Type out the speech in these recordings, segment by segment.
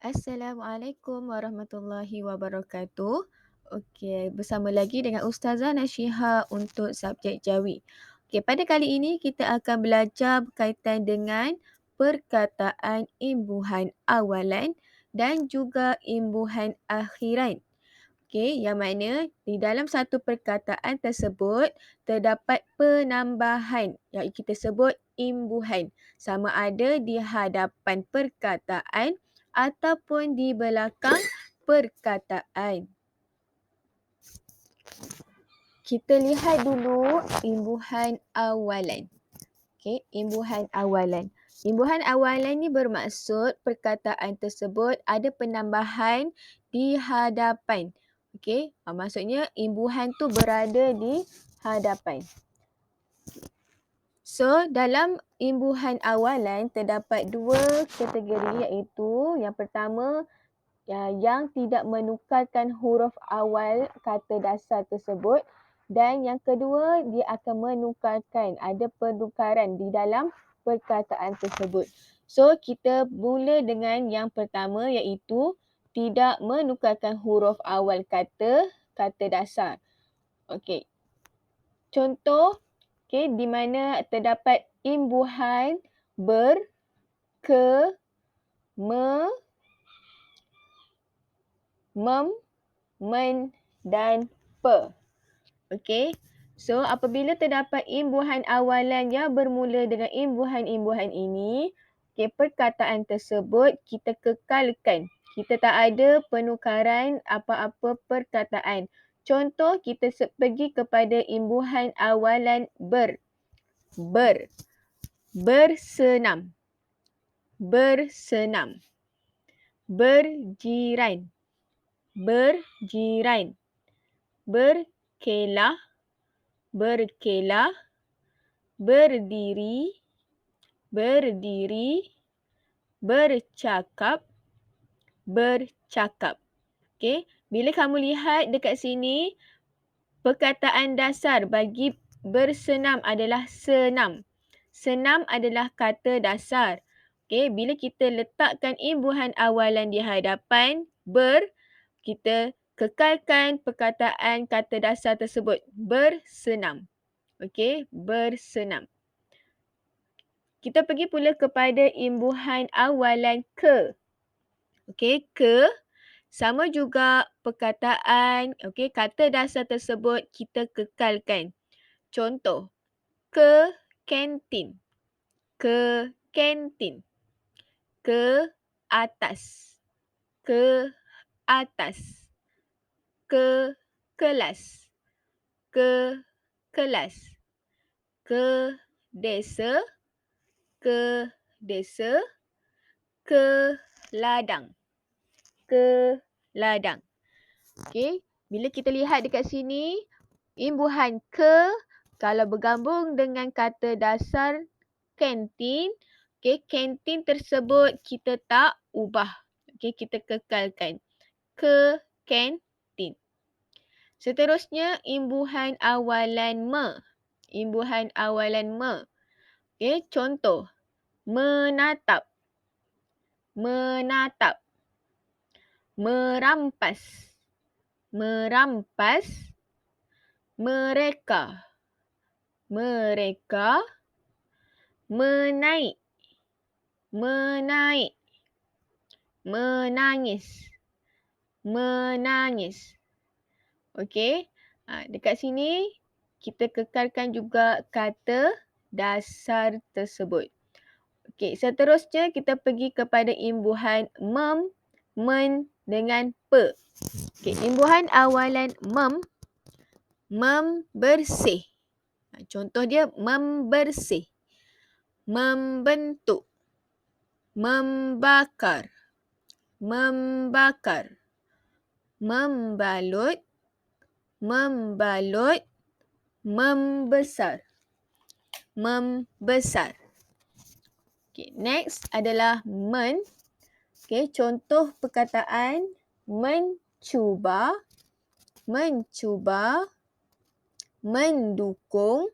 Assalamualaikum warahmatullahi wabarakatuh. Okey, bersama lagi dengan Ustazah Nashiha untuk subjek Jawi. Okey, pada kali ini kita akan belajar berkaitan dengan perkataan imbuhan awalan dan juga imbuhan akhiran. Okey, yang mana di dalam satu perkataan tersebut terdapat penambahan yang kita sebut imbuhan. Sama ada di hadapan perkataan ataupun di belakang perkataan. Kita lihat dulu imbuhan awalan. Okey, imbuhan awalan. Imbuhan awalan ni bermaksud perkataan tersebut ada penambahan di hadapan. Okey, maksudnya imbuhan tu berada di hadapan. So, dalam imbuhan awalan terdapat dua kategori iaitu yang pertama yang tidak menukarkan huruf awal kata dasar tersebut dan yang kedua dia akan menukarkan, ada penukaran di dalam perkataan tersebut. So kita mula dengan yang pertama iaitu tidak menukarkan huruf awal kata dasar. Okey. Contoh di mana terdapat imbuhan ber, ke, me, mem, men dan pe. Okey. So apabila terdapat imbuhan awalan yang bermula dengan imbuhan-imbuhan ini, perkataan tersebut kita kekalkan. Kita tak ada penukaran apa-apa perkataan. Contoh kita pergi kepada imbuhan awalan ber. Bersenam. Bersenam. Berjiran. Berjiran. Berkelah. Berkelah. Berdiri. Berdiri. Bercakap. Bercakap. Okey, bila kamu lihat dekat sini, perkataan dasar bagi bersenam adalah senam. Senam adalah kata dasar. Okey, bila kita letakkan imbuhan awalan di hadapan kita kekalkan perkataan kata dasar tersebut. Bersenam. Okey, bersenam. Kita pergi pula kepada imbuhan awalan ke. Okey, ke sama juga perkataan, kata dasar tersebut kita kekalkan. Contoh, ke kantin. Ke kantin. Ke atas. Ke atas. Ke kelas. Ke kelas. Ke desa. Ke desa. Ke ladang. Ke ladang. Okey, bila kita lihat dekat sini, imbuhan ke kalau bergabung dengan kata dasar kantin, kantin tersebut kita tak ubah. Kita kekalkan. Ke kantin. Seterusnya, imbuhan awalan me. Imbuhan awalan me. Contoh, menatap. Menatap. Merampas. Merampas. Mereka. Mereka. Menaik. Menaik. Menangis. Menangis. Okey. Dekat sini kita kekalkan juga kata dasar tersebut. Okey, seterusnya kita pergi kepada imbuhan mem, men dengan pe. Okey, imbuhan awalan membersih. Contoh dia membersih. Membentuk. Membakar. Membakar. Membalut. Membalut. Membesar. Membesar. Okay, next adalah men. Okay, contoh perkataan mencuba. Mencuba. Mendukung.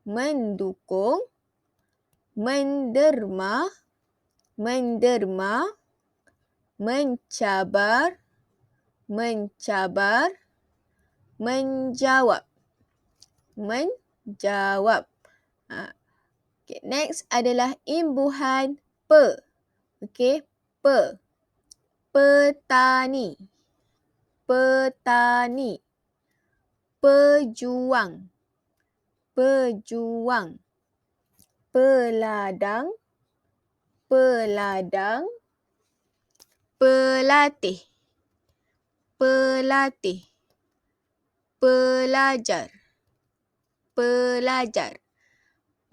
Mendukung. Menderma. Menderma. mencabar, mencabar, menjawab, menjawab. Okay, next adalah imbuhan pe. Okey, pe. Petani, petani. Pejuang, pejuang. Peladang, peladang. Pelatih, pelatih. Pelajar, pelajar.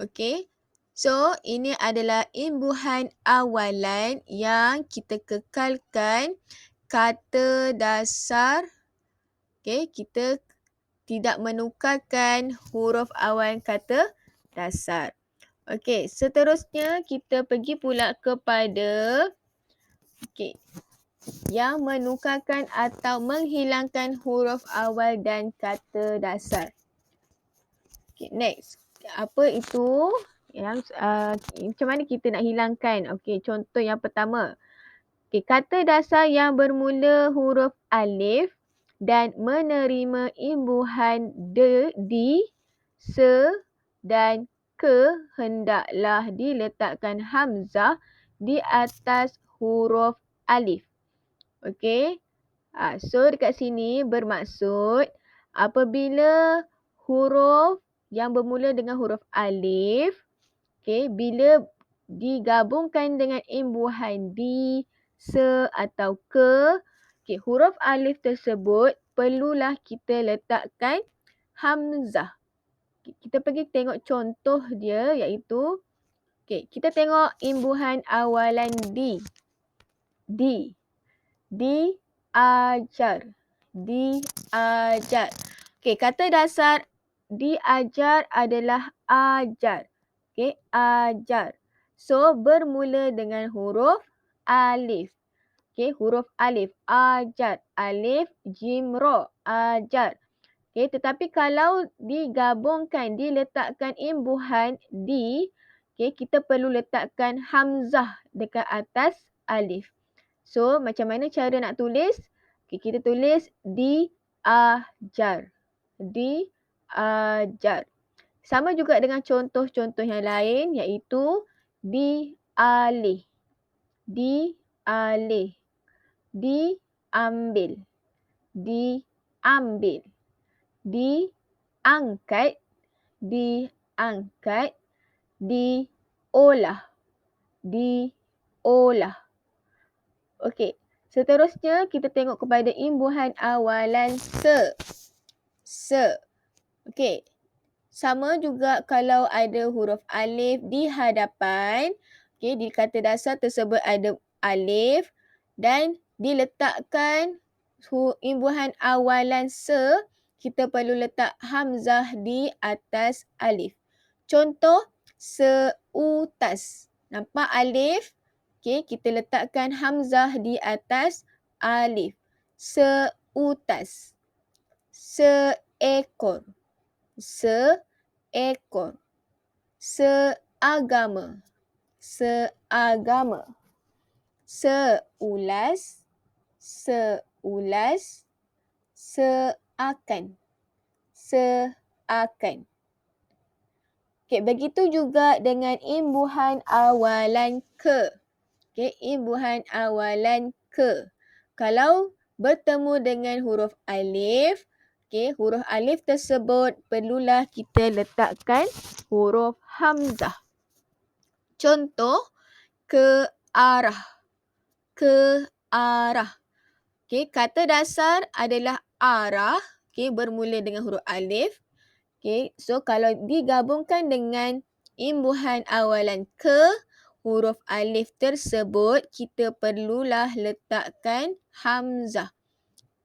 Okey. So, ini adalah imbuhan awalan yang kita kekalkan kata dasar. Okey, kita tidak menukarkan huruf awal kata dasar. Okey, seterusnya kita pergi pula kepada yang menukarkan atau menghilangkan huruf awal dan kata dasar. Okay, next. Apa itu yang macam mana kita nak hilangkan? Okey, contoh yang pertama. Okey, kata dasar yang bermula huruf alif dan menerima imbuhan de, di, se dan ke hendaklah diletakkan hamzah di atas huruf alif. Okey. So dekat sini bermaksud apabila huruf yang bermula dengan huruf alif, okey, bila digabungkan dengan imbuhan di, se atau ke, okey, huruf alif tersebut perlulah kita letakkan hamzah. Okay, kita pergi tengok contoh dia iaitu, okey, kita tengok imbuhan awalan di. Di. Diajar. Diajar. Okey, kata dasar diajar adalah ajar. Okey, ajar. So, bermula dengan huruf alif. Okey, huruf alif. Ajar. Alif, jim, ro. Ajar. Okey, tetapi kalau digabungkan, diletakkan imbuhan di, okey, kita perlu letakkan hamzah dekat atas alif. So, macam mana cara nak tulis? Okay, kita tulis diajar. Diajar. Sama juga dengan contoh-contoh yang lain iaitu dialih. Dialih. Diambil. Diambil. Diangkat. Diangkat. Diolah. Diolah. Okey, seterusnya kita tengok kepada imbuhan awalan se. Se. Okey, sama juga kalau ada huruf alif di hadapan. Okey, di kata dasar tersebut ada alif dan diletakkan imbuhan awalan se, kita perlu letak hamzah di atas alif. Contoh, seutas. Nampak alif? Okey, kita letakkan hamzah di atas alif. Seutas. Seekor. Seekor. Seagama. Seagama. Seulas. Seulas. Seakan. Seakan. Okey, begitu juga dengan imbuhan awalan ke. Okey, imbuhan awalan ke. Kalau bertemu dengan huruf alif, okey, huruf alif tersebut perlulah kita letakkan huruf hamzah. Contoh, ke arah. Ke arah. Okey, kata dasar adalah arah, okey, bermula dengan huruf alif. Okey, so kalau digabungkan dengan imbuhan awalan ke, huruf alif tersebut kita perlulah letakkan hamzah.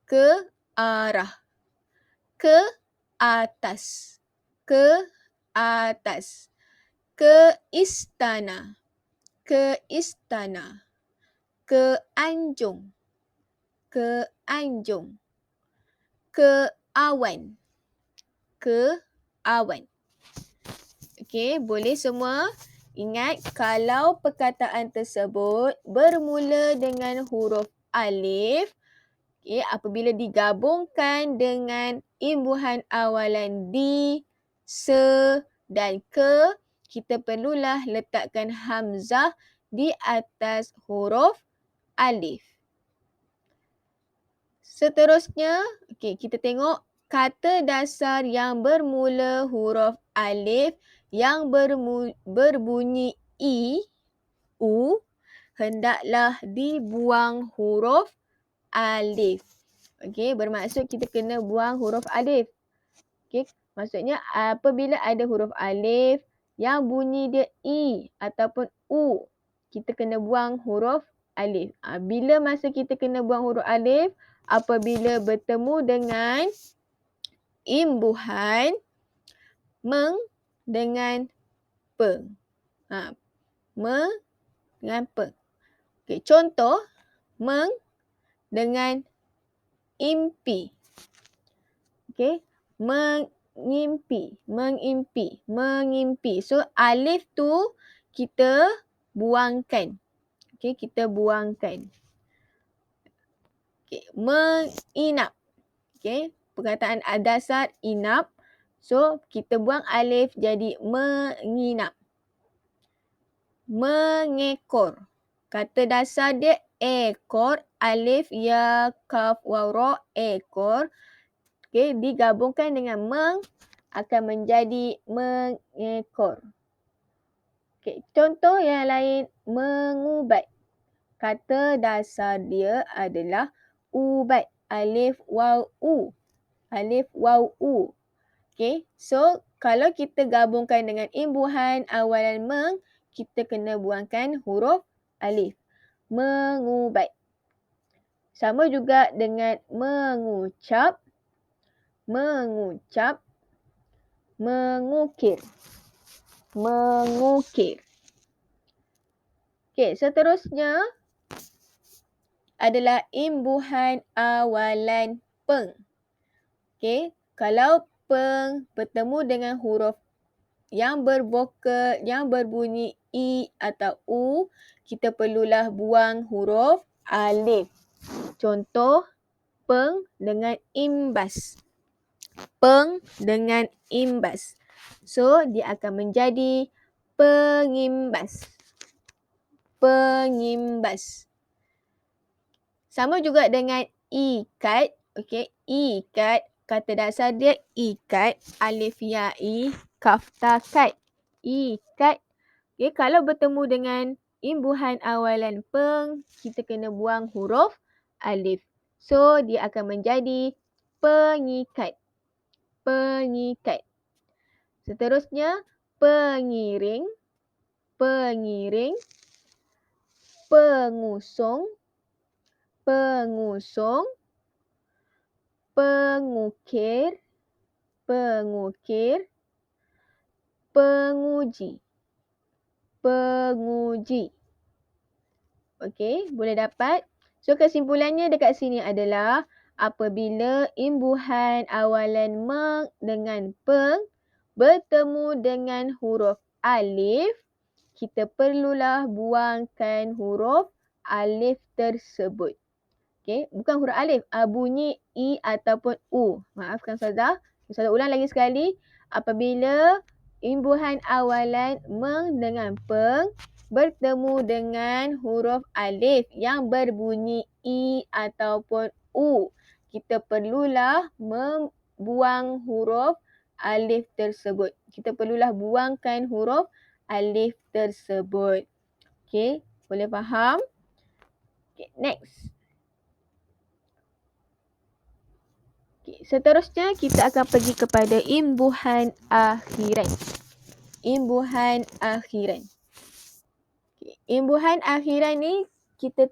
Ke arah. Ke atas. Ke atas. Ke istana. Ke istana. Ke anjung. Ke anjung. Ke awan. Ke awan. Okey, boleh semua Ingat, kalau perkataan tersebut bermula dengan huruf alif, apabila digabungkan dengan imbuhan awalan di, se dan ke, kita perlulah letakkan hamzah di atas huruf alif. Seterusnya, kita tengok kata dasar yang bermula huruf alif yang berbunyi i, u, hendaklah dibuang huruf alif. Bermaksud kita kena buang huruf alif. Maksudnya apabila ada huruf alif yang bunyi dia i ataupun u, kita kena buang huruf alif. Bila masa kita kena buang huruf alif? Apabila bertemu dengan imbuhan meng dengan pe. Me dengan pe. Contoh, meng dengan impi. Mengimpi. So, alif tu kita buangkan. Kita buangkan. Menginap. Perkataan dasar inap. So, kita buang alif jadi menginap. Mengekor. Kata dasar dia ekor. Alif, ya, kaf, waw, ra, ekor. Digabungkan dengan meng akan menjadi mengekor. Contoh yang lain, mengubat. Kata dasar dia adalah ubat. Alif, waw, u. Alif, waw, u. So kalau kita gabungkan dengan imbuhan awalan meng, kita kena buangkan huruf alif. Mengubat. Sama juga dengan mengucap, mengukir. Seterusnya adalah imbuhan awalan peng. Kalau peng bertemu dengan huruf yang bervokal, yang berbunyi i atau u, kita perlulah buang huruf alif. Contoh, peng dengan imbas. Peng dengan imbas. So, dia akan menjadi pengimbas. Sama juga dengan ikat. Ikat. Kata dasar dia ikat. Alif, ya, i, kaf, ta, kat. Ikat. Kalau bertemu dengan imbuhan awalan peng, kita kena buang huruf alif. So, dia akan menjadi pengikat. Seterusnya, pengiring. Pengusung. Pengukir. Penguji. Boleh dapat? So, kesimpulannya dekat sini adalah apabila imbuhan awalan meng dengan peng bertemu dengan huruf alif, kita perlulah buangkan huruf alif tersebut. Bukan huruf alif, bunyi i ataupun u. Maafkan Ustazah. Ustazah ulang lagi sekali. Apabila imbuhan awalan meng dengan peng bertemu dengan huruf alif yang berbunyi i ataupun u, kita perlulah membuang huruf alif tersebut. Kita perlulah buangkan huruf alif tersebut. Boleh faham? Next. Seterusnya kita akan pergi kepada imbuhan akhiran. Imbuhan akhiran ni kita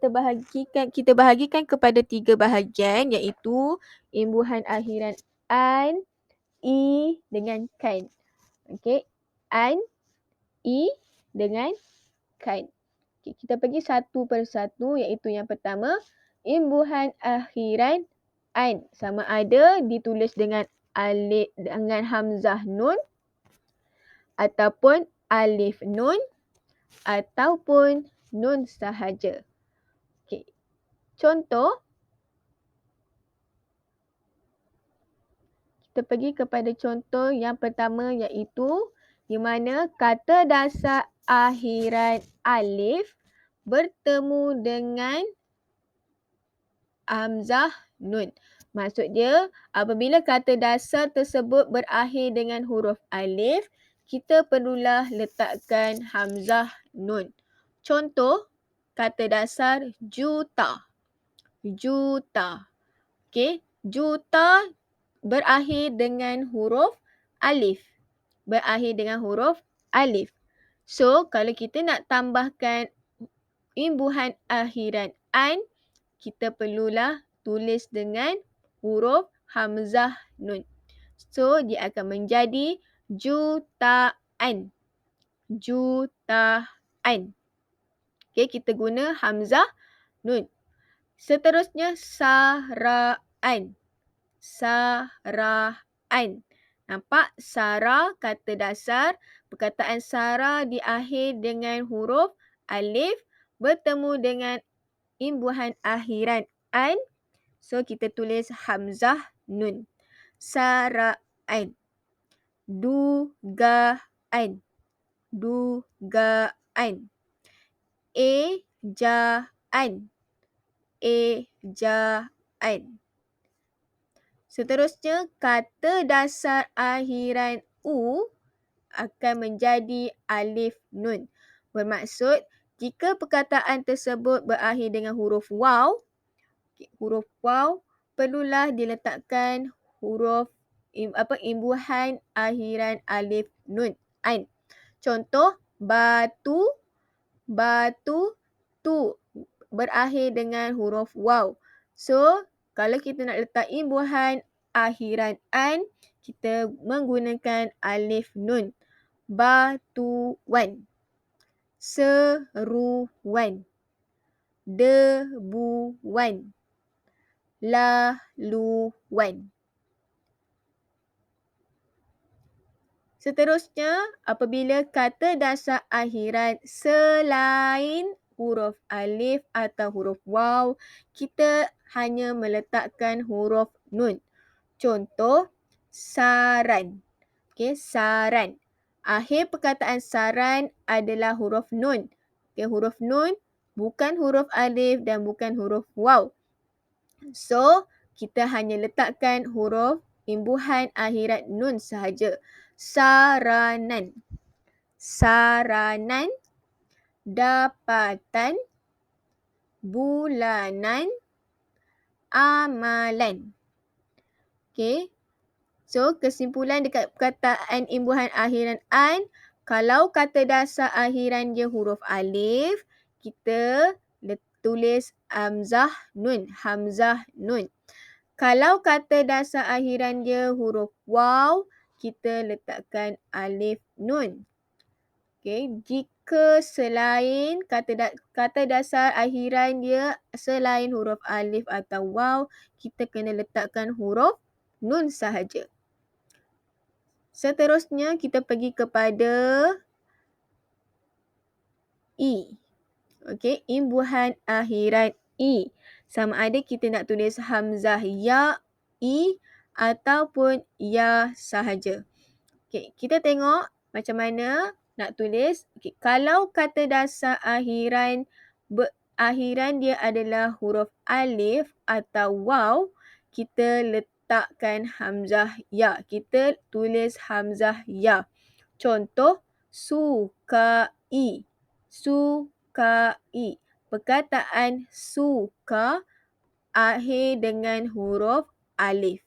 bahagikan kepada 3 bahagian, iaitu imbuhan akhiran an, i dengan kan. An, i dengan kan. Kita pergi satu persatu, iaitu yang pertama, imbuhan akhiran an. Sama ada ditulis dengan hamzah nun ataupun alif nun ataupun nun sahaja. Okey. Contoh, kita pergi kepada contoh yang pertama iaitu di mana kata dasar akhiran alif bertemu dengan hamzah nun. Maksud dia, apabila kata dasar tersebut berakhir dengan huruf alif, kita perlulah letakkan hamzah nun. Contoh, kata dasar juta. Juta. Okey, juta berakhir dengan huruf alif. Berakhir dengan huruf alif. So, kalau kita nak tambahkan imbuhan akhiran an, kita perlulah tulis dengan huruf hamzah nun. So, dia akan menjadi jutaan. Jutaan. Okey, kita guna hamzah nun. Seterusnya, saraan. Saraan. Nampak? Sara, kata dasar. Perkataan sara diakhir dengan huruf alif bertemu dengan imbuhan akhiran an. So, kita tulis hamzah nun. Saraan. Dugaan. Dugaan. Ejaan. Ejaan. Seterusnya, kata dasar akhiran u akan menjadi alif nun. Bermaksud, jika perkataan tersebut berakhir dengan huruf waw, perlulah diletakkan huruf imbuhan akhiran alif nun an. Contoh, batu, batu, tu berakhir dengan huruf waw. So, kalau kita nak letak imbuhan akhiran an, kita menggunakan alif nun. Batuan. Seruan. Debuan. Laluan. Seterusnya, apabila kata dasar akhiran selain huruf alif atau huruf waw, kita hanya meletakkan huruf nun. Contoh, saran. Okey, saran. Akhir perkataan saran adalah huruf nun. Okey, huruf nun bukan huruf alif dan bukan huruf waw. So, kita hanya letakkan huruf imbuhan akhirat nun sahaja. Saranan. Saranan. Dapatan. Bulanan. Amalan. Okey. So, kesimpulan dekat perkataan imbuhan akhiran an, kalau kata dasar akhiran dia huruf alif, kita tulis hamzah nun. Hamzah nun. Kalau kata dasar akhiran dia huruf waw, kita letakkan alif nun. Okey, jika selain kata dasar akhiran dia selain huruf alif atau waw, kita kena letakkan huruf nun sahaja. Seterusnya, kita pergi kepada i. Okey, imbuhan akhiran i. Sama ada kita nak tulis hamzah ya, i ataupun ya sahaja. Okey, kita tengok macam mana nak tulis. Okey, kalau kata dasar akhiran dia adalah huruf alif atau waw, kita letakkan hamzah ya. Kita tulis hamzah ya. Contoh, sukai. Sukai. Perkataan suka akhir dengan huruf alif.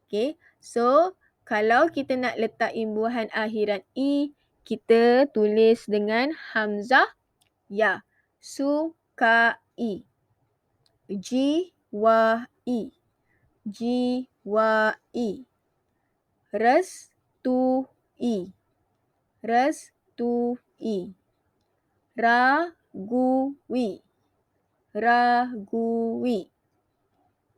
Okey, so kalau kita nak letak imbuhan akhiran i, kita tulis dengan hamzah ya. Sukai. Jiwai. Jiwai. Restui. Restui. Ragui. Ragui.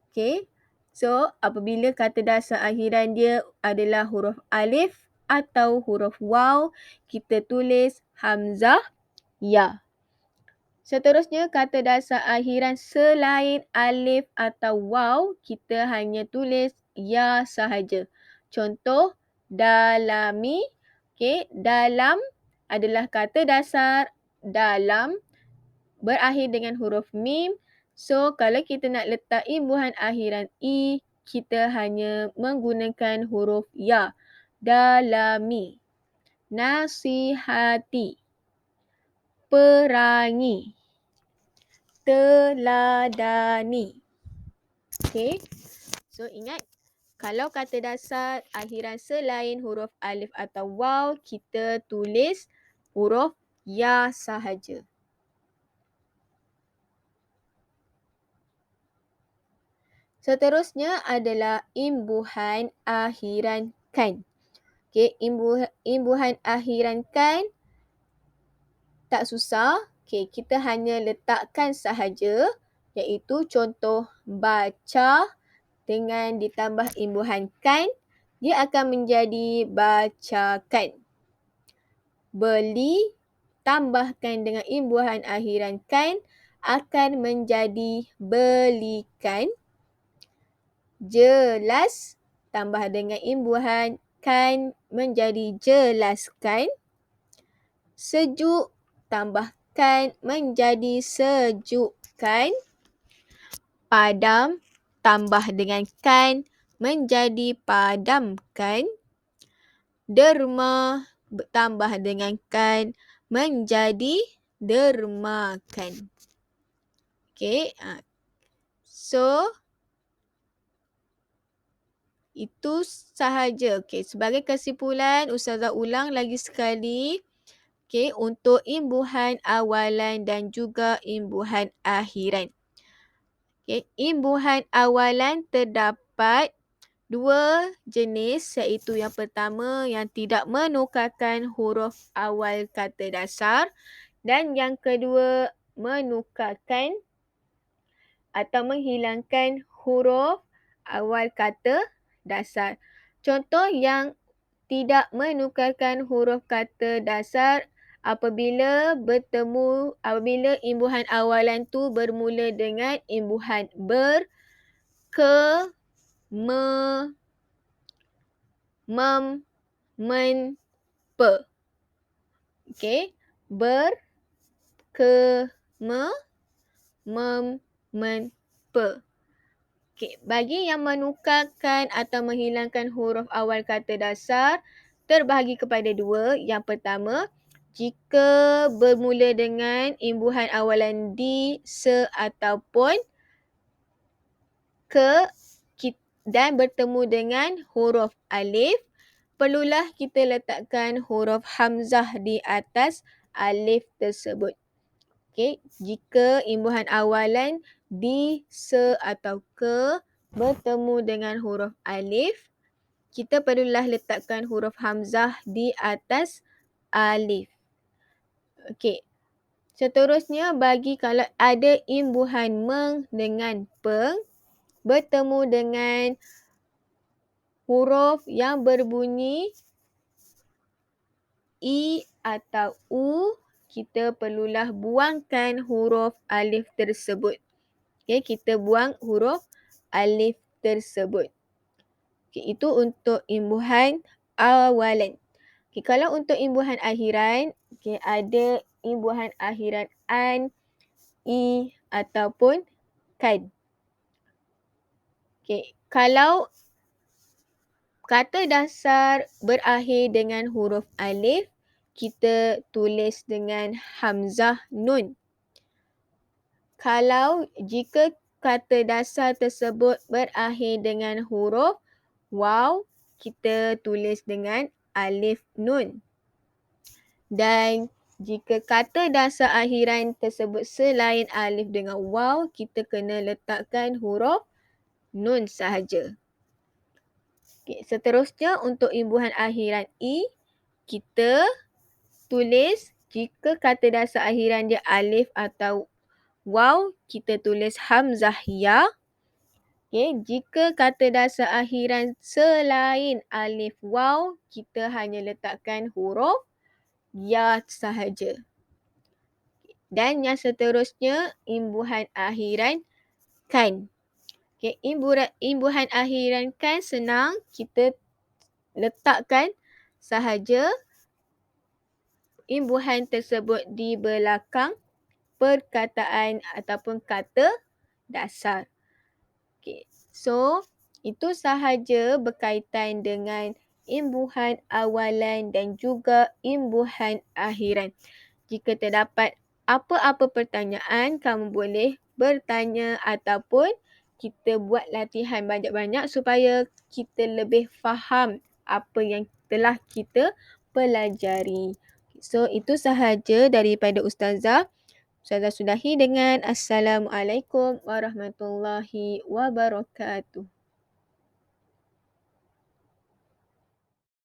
Okey. So, apabila kata dasar akhiran dia adalah huruf alif atau huruf waw, kita tulis hamzah ya. Seterusnya, kata dasar akhiran selain alif atau waw, kita hanya tulis ya sahaja. Contoh, dalami. Okay, dalam adalah kata dasar dalam berakhir dengan huruf mim. So, kalau kita nak letak imbuhan akhiran i, kita hanya menggunakan huruf ya. Dalami. Nasihati. Perangi. Teladani. Okay. So, ingat. Kalau kata dasar akhiran selain huruf alif atau waw, kita tulis huruf ya sahaja. Seterusnya adalah imbuhan akhiran kan. Okay, imbuhan akhiran kan tak susah. Okay, kita hanya letakkan sahaja, iaitu contoh baca dengan ditambah imbuhan kan, dia akan menjadi bacakan. Beli tambahkan dengan imbuhan akhiran kan akan menjadi belikan. Jelas tambah dengan imbuhan kan menjadi jelaskan. Sejuk tambahkan menjadi sejukkan. Padam tambah dengan kan menjadi padamkan. Derma tambah dengan kan menjadi dermakan. Okay. So, itu sahaja. Okay. Sebagai kesimpulan, Ustazah ulang lagi sekali. Okay. Untuk imbuhan awalan dan juga imbuhan akhiran. Okay. Imbuhan awalan terdapat dua jenis, iaitu yang pertama yang tidak menukarkan huruf awal kata dasar dan yang kedua menukarkan atau menghilangkan huruf awal kata dasar. Contoh yang tidak menukarkan huruf kata dasar apabila imbuhan awalan tu bermula dengan imbuhan ber, ke, me, mem, men, pe. Okey, ber, ke, me, mem, men, pe. Okey, bagi yang menukarkan atau menghilangkan huruf awal kata dasar terbahagi kepada dua. Yang pertama, jika bermula dengan imbuhan awalan di, se ataupun ke dan bertemu dengan huruf alif, perlulah kita letakkan huruf hamzah di atas alif tersebut. Okey, jika imbuhan awalan di, se atau ke bertemu dengan huruf alif, kita perlulah letakkan huruf hamzah di atas alif. Okey. Seterusnya, bagi kalau ada imbuhan meng dengan peng bertemu dengan huruf yang berbunyi i atau u, kita perlulah buangkan huruf alif tersebut. Okay, kita buang huruf alif tersebut. Okay, itu untuk imbuhan awalan. Okay, kalau untuk imbuhan akhiran, okay, ada imbuhan akhiran an, i ataupun kan. Okay, kalau kata dasar berakhir dengan huruf alif, kita tulis dengan hamzah nun. Kalau jika kata dasar tersebut berakhir dengan huruf waw, kita tulis dengan alif nun. Dan jika kata dasar akhiran tersebut selain alif dengan waw, kita kena letakkan huruf nun sahaja. Okay, seterusnya untuk imbuhan akhiran i, kita tulis jika kata dasar akhiran dia alif atau waw, kita tulis hamzah ya. Okay, jika kata dasar akhiran selain alif waw, kita hanya letakkan huruf ya sahaja. Dan yang seterusnya, imbuhan akhiran kan. Okay, imbuhan akhiran kan senang, kita letakkan sahaja imbuhan tersebut di belakang perkataan ataupun kata dasar. Okay. So, itu sahaja berkaitan dengan imbuhan awalan dan juga imbuhan akhiran. Jika terdapat apa-apa pertanyaan, kamu boleh bertanya ataupun kita buat latihan banyak-banyak supaya kita lebih faham apa yang telah kita pelajari. So, itu sahaja daripada Ustazah. Ustazah sudahi dengan Assalamualaikum warahmatullahi wabarakatuh.